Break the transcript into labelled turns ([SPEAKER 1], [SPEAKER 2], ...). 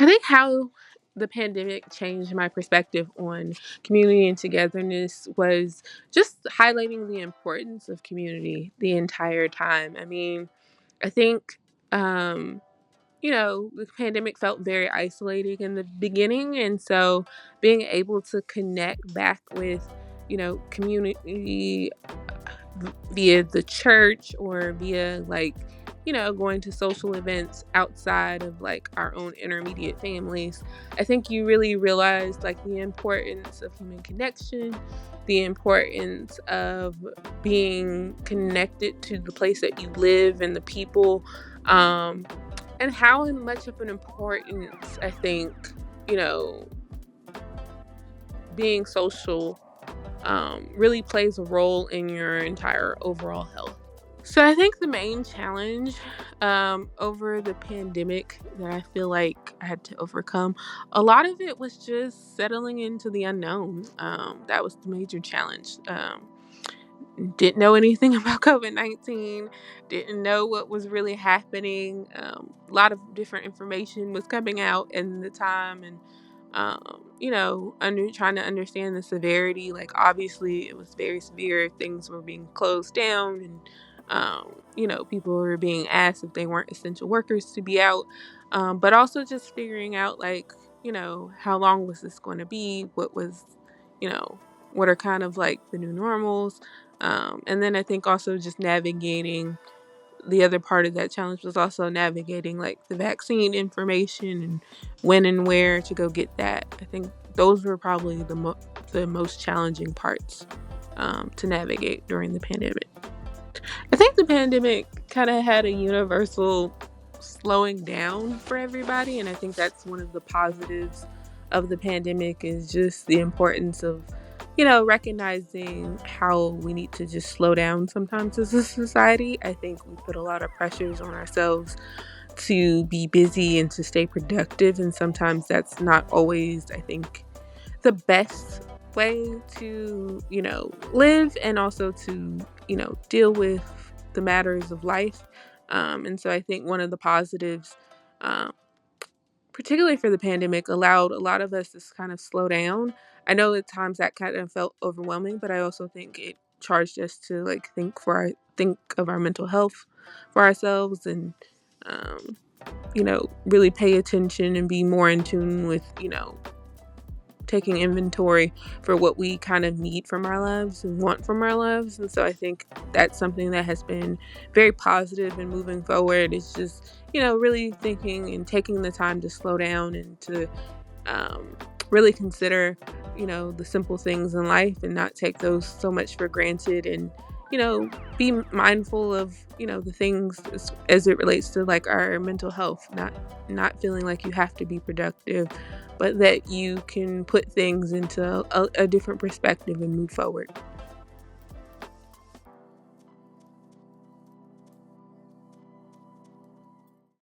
[SPEAKER 1] I think how the pandemic changed my perspective on community and togetherness was just highlighting the importance of community the entire time. I mean, I think, um, the pandemic felt very isolating in the beginning. And so being able to connect back with, community via the church or via going to social events outside of like our own intermediate families, I think you really realize like the importance of human connection, the importance of being connected to the place that you live and the people, um, and how much of an importance I think, you know being social really plays a role in your entire overall health. So I think the main challenge over the pandemic that I feel like I had to overcome, a lot of it was just settling into the unknown. That was the major challenge. Didn't know anything about COVID-19, didn't know what was really happening. A lot of different information was coming out in the time, and trying to understand the severity. Like obviously, it was very severe. Things were being closed down, and people were being asked if they weren't essential workers to be out. But also just figuring out like how long was this going to be? What was you know what are kind of like the new normals? And then I think also just navigating the other part of that challenge was also navigating like the vaccine information and when and where to go get that. I think those were probably the most challenging parts to navigate during the pandemic. I think the pandemic kind of had a universal slowing down for everybody, and I think that's one of the positives of the pandemic is just the importance of recognizing how we need to just slow down sometimes as a society. I think we put a lot of pressures on ourselves to be busy and to stay productive, and sometimes that's not always, I think, the best way to live and also to deal with the matters of life. And so I think one of the positives, um, particularly for the pandemic, allowed a lot of us to kind of slow down. I know at times that kind of felt overwhelming, but I also think it charged us to like think of our mental health for ourselves, and um, really pay attention and be more in tune with taking inventory for what we kind of need from our lives and want from our lives. And so I think that's something that has been very positive and moving forward. It's just, really thinking and taking the time to slow down and to really consider, the simple things in life and not take those so much for granted, and, be mindful of, the things as it relates to like our mental health, not feeling like you have to be productive, but that you can put things into a different perspective and move forward.